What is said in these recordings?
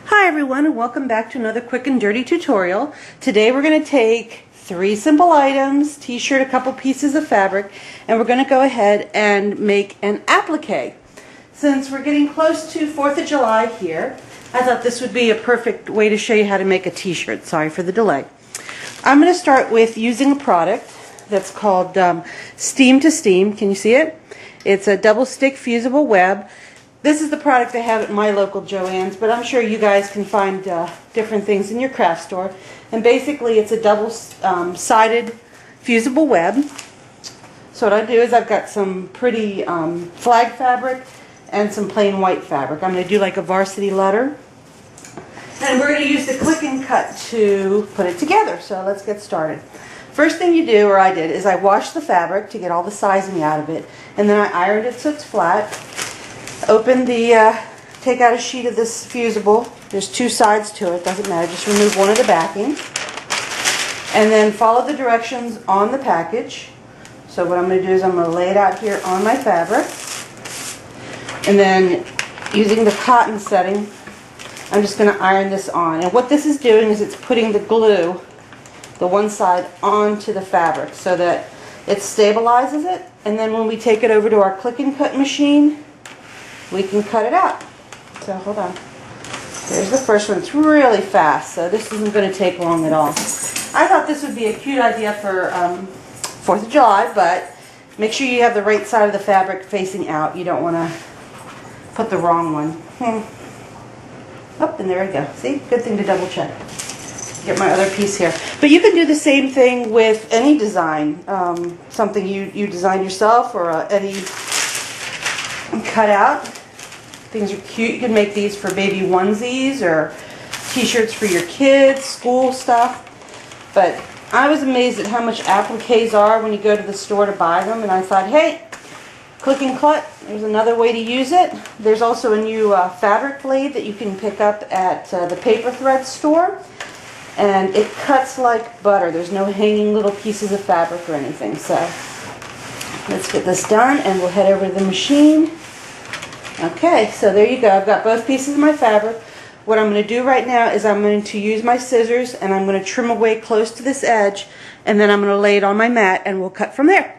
Hi everyone, and welcome back to another quick and dirty tutorial. Today we're going to take 3 simple items, t-shirt, a couple pieces of fabric, and we're going to go ahead and make an applique. Since we're getting close to 4th of July here, I thought this would be a perfect way to show you how to make a t-shirt. Sorry for the delay. I'm going to start with using a product that's called Steam to Steam. Can you see it? It's a double stick fusible web. This is the product I have at my local Joann's, but I'm sure you guys can find different things in your craft store. And basically it's a double-sided fusible web. So what I do is I've got some pretty flag fabric and some plain white fabric. I'm going to do like a varsity letter. And we're going to use the click and cut to put it together. So let's get started. First thing you do, or I did, is I washed the fabric to get all the sizing out of it. And then I ironed it so it's flat. Open the, take out a sheet of this fusible. There's 2 sides to it, doesn't matter, just remove one of the backing. And then follow the directions on the package. So what I'm going to do is I'm going to lay it out here on my fabric. And then using the cotton setting, I'm just going to iron this on. And what this is doing is it's putting the glue, the one side, onto the fabric so that it stabilizes it. And then when we take it over to our click and cut machine, we can cut it out. So hold on. There's the first one. It's really fast, so this isn't going to take long at all. I thought this would be a cute idea for 4th of July, but make sure you have the right side of the fabric facing out. You don't want to put the wrong one. Oh, and there we go. See? Good thing to double check. Get my other piece here. But you can do the same thing with any design. Something you design yourself or any cut out. Things are cute. You can make these for baby onesies or t-shirts for your kids, school stuff. But I was amazed at how much appliques are when you go to the store to buy them, and I thought, hey, click and cut, there's another way to use it. There's also a new fabric blade that you can pick up at the paper thread store, and it cuts like butter. There's no hanging little pieces of fabric or anything. So let's get this done and we'll head over to the machine. Okay, so there you go. I've got both pieces of my fabric. What I'm going to do right now is I'm going to use my scissors and I'm going to trim away close to this edge, and then I'm going to lay it on my mat and we'll cut from there.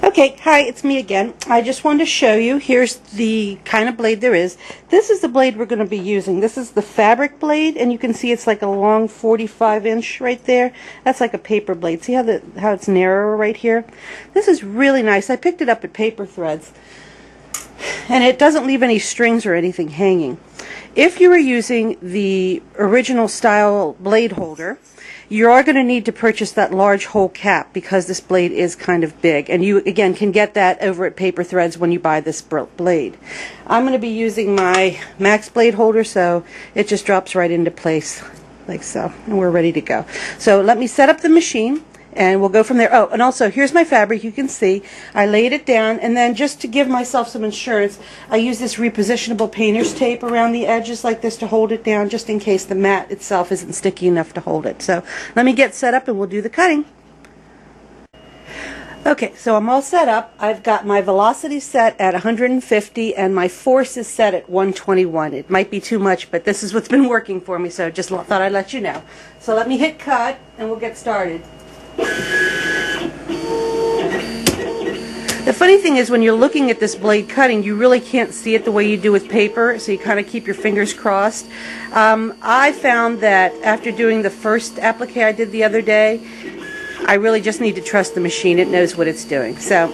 Okay, hi, it's me again. I just wanted to show you, here's the kind of blade there is. This is the blade we're going to be using. This is the fabric blade, and you can see it's like a long 45-inch right there. That's like a paper blade. See how it's narrower right here? This is really nice. I picked it up at Paper Threads. And it doesn't leave any strings or anything hanging. If you are using the original style blade holder, you are going to need to purchase that large hole cap because this blade is kind of big. And you, again, can get that over at Paper Threads when you buy this blade. I'm going to be using my Max blade holder, so it just drops right into place like so. And we're ready to go. So let me set up the machine. And we'll go from there. Oh, and also, here's my fabric. You can see I laid it down, and then just to give myself some insurance, I use this repositionable painter's tape around the edges like this to hold it down, just in case the mat itself isn't sticky enough to hold it. So let me get set up and we'll do the cutting. Okay, so I'm all set up. I've got my velocity set at 150 and my force is set at 121. It might be too much, but this is what's been working for me, so just thought I'd let you know. So let me hit cut and we'll get started. The funny thing is when you're looking at this blade cutting, you really can't see it the way you do with paper, so you kind of keep your fingers crossed. I found that after doing the first applique I did the other day, I really just need to trust the machine. It knows what it's doing. So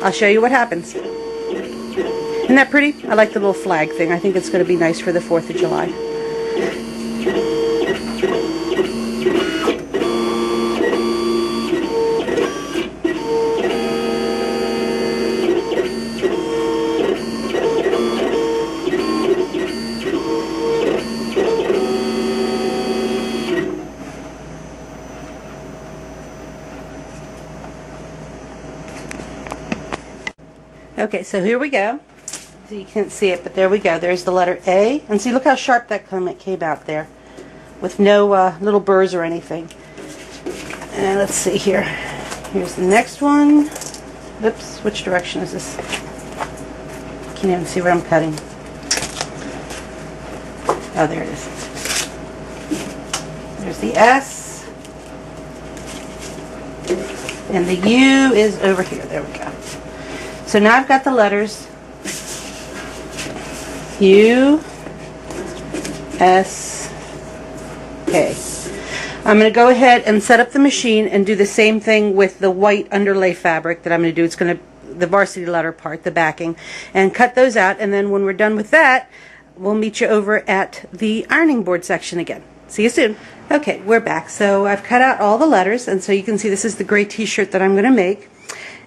I'll show you what happens. Isn't that pretty? I like the little flag thing. I think it's going to be nice for the 4th of July. Okay, so here we go. So you can't see it, but there we go. There's the letter A. And see, look how sharp that came out there with no little burrs or anything. And let's see here. Here's the next one. Oops, which direction is this? Can't even see where I'm cutting. Oh, there it is. There's the S. And the U is over here. There we go. So now I've got the letters U, S, K. I'm going to go ahead and set up the machine and do the same thing with the white underlay fabric that I'm going to do. It's going to the varsity letter part, the backing, and cut those out, and then when we're done with that, we'll meet you over at the ironing board section again. See you soon. Okay, we're back. So I've cut out all the letters, and so you can see this is the gray t-shirt that I'm going to make.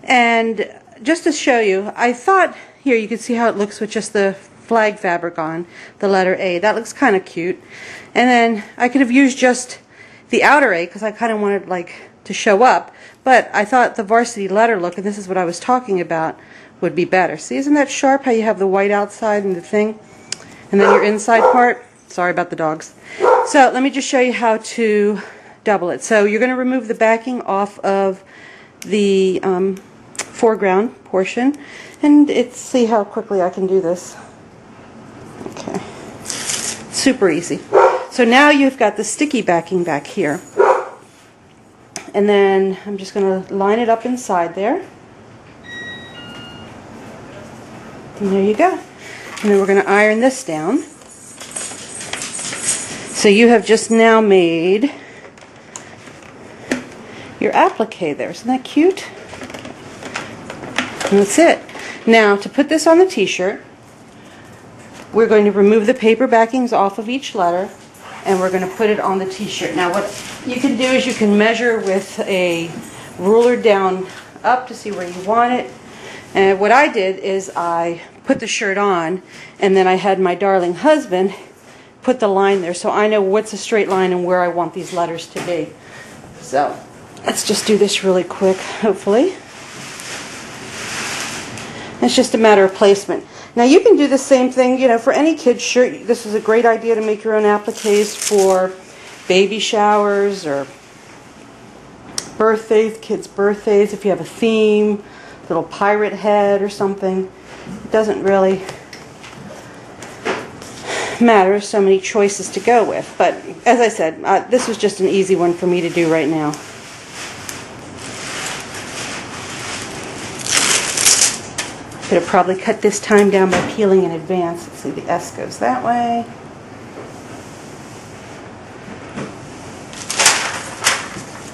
And just to show you, I thought, here you can see how it looks with just the flag fabric on, the letter A. That looks kind of cute. And then I could have used just the outer A because I kind of wanted like to show up, but I thought the varsity letter look, and this is what I was talking about, would be better. See, isn't that sharp how you have the white outside and the thing, and then your inside part? Sorry about the dogs. So let me just show you how to double it. So you're going to remove the backing off of the foreground portion, and see how quickly I can do this. Okay, super easy. So now you've got the sticky backing back here. And then I'm just going to line it up inside there. And there you go. And then we're going to iron this down. So you have just now made your applique there. Isn't that cute? And that's it. Now to put this on the t-shirt, we're going to remove the paper backings off of each letter, and we're going to put it on the t-shirt. Now what you can do is you can measure with a ruler down up to see where you want it. And what I did is I put the shirt on, and then I had my darling husband put the line there so I know what's a straight line and where I want these letters to be. So let's just do this really quick, hopefully. It's just a matter of placement. Now you can do the same thing, you know, for any kid's shirt. This is a great idea to make your own appliques for baby showers or birthdays, kids' birthdays. If you have a theme, little pirate head or something, it doesn't really matter. So many choices to go with. But as I said, this was just an easy one for me to do right now. Could have probably cut this time down by peeling in advance. Let's see, the S goes that way.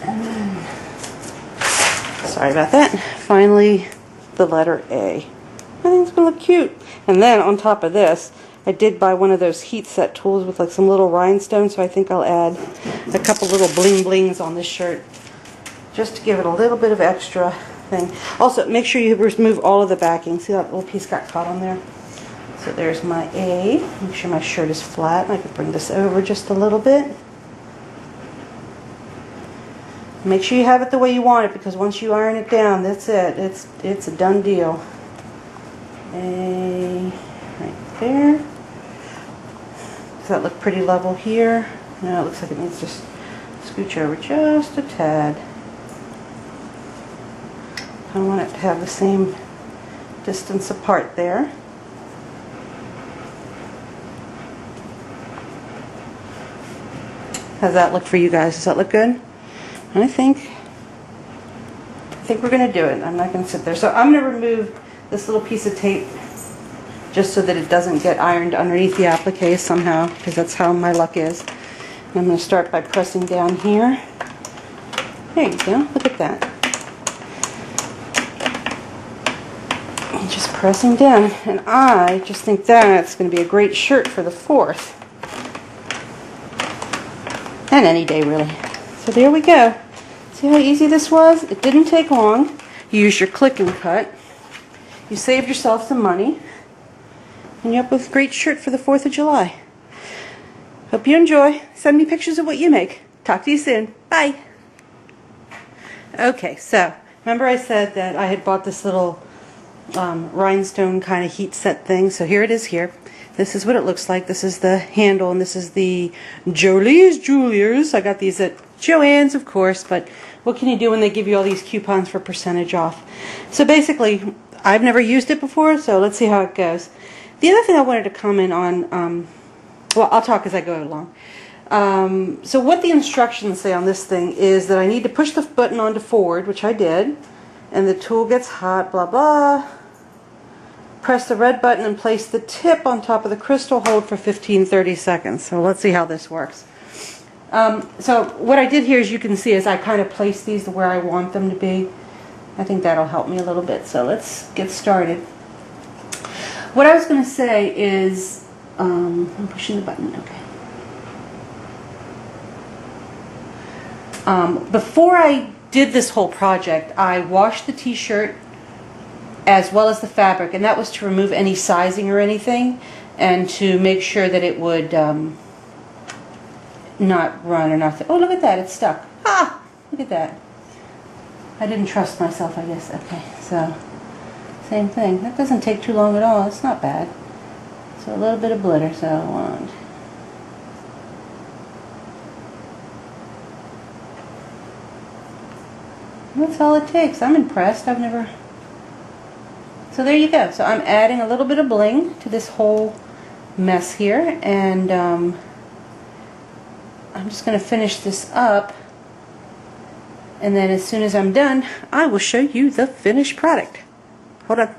And then, sorry about that. Finally, the letter A. I think it's going to look cute. And then on top of this, I did buy one of those heat set tools with like some little rhinestones, so I think I'll add a couple little bling blings on this shirt just to give it a little bit of extra thing. Also, make sure you remove all of the backing. See that little piece got caught on there? So there's my A. Make sure my shirt is flat. I could bring this over just a little bit. Make sure you have it the way you want it, because once you iron it down, that's it. It's a done deal. A right there. Does that look pretty level here? No, it looks like it needs to scooch over just a tad. I want it to have the same distance apart there. How's that look for you guys? Does that look good? I think we're going to do it. I'm not going to sit there. So I'm going to remove this little piece of tape just so that it doesn't get ironed underneath the applique somehow, because that's how my luck is. And I'm going to start by pressing down here. There you go. Look at that. Just pressing down, and I just think that's going to be a great shirt for the 4th, and any day really. So there we go. See how easy this was? It didn't take long. You used your click and cut. You saved yourself some money, and you're up with a great shirt for the 4th of July. Hope you enjoy. Send me pictures of what you make. Talk to you soon. Bye. Okay, so remember I said that I had bought this little rhinestone kind of heat set thing. So here it is here. This is what it looks like. This is the handle, and this is the Jolie's Jewelers. I got these at Joann's, of course, but what can you do when they give you all these coupons for percentage off? So basically, I've never used it before, so let's see how it goes. The other thing I wanted to comment on, Well, I'll talk as I go along. So what the instructions say on this thing is that I need to push the button onto forward, which I did, and the tool gets hot, blah, blah. Press the red button and place the tip on top of the crystal, hold for 15-30 seconds. So let's see how this works. So what I did here, as you can see, is I kind of placed these where I want them to be. I think that'll help me a little bit. So let's get started. What I was going to say is, I'm pushing the button, okay. Before I did this whole project, I washed the t-shirt as well as the fabric, and that was to remove any sizing or anything, and to make sure that it would not run or nothing. Oh, look at that, it's stuck. Ah, look at that. I didn't trust myself, I guess. Okay, so same thing. That doesn't take too long at all. It's not bad. So a little bit of glitter. So one. That's all it takes. I'm impressed. I've never... So there you go. So I'm adding a little bit of bling to this whole mess here, and I'm just going to finish this up, and then as soon as I'm done, I will show you the finished product. Hold on.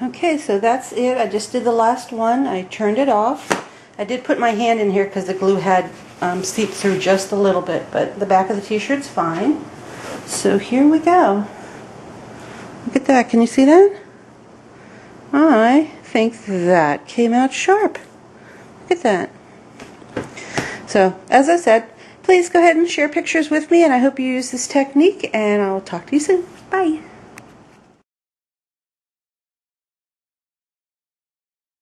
Okay, so that's it. I just did the last one. I turned it off. I did put my hand in here because the glue had seeped through just a little bit, but the back of the t-shirt's fine. So here we go. Look at that. Can you see that? I think that came out sharp. Look at that. So, as I said, please go ahead and share pictures with me, and I hope you use this technique, and I'll talk to you soon. Bye.